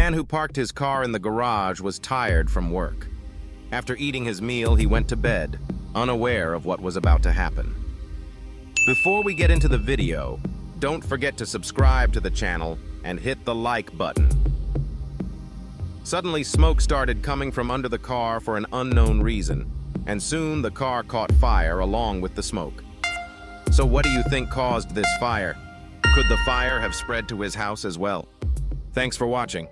man who parked his car in the garage was tired from work. After eating his meal, he went to bed, unaware of what was about to happen. Before we get into the video, don't forget to subscribe to the channel and hit the like button. Suddenly, smoke started coming from under the car for an unknown reason, and soon the car caught fire along with the smoke. So what do you think caused this fire? Could the fire have spread to his house as well? Thanks for watching.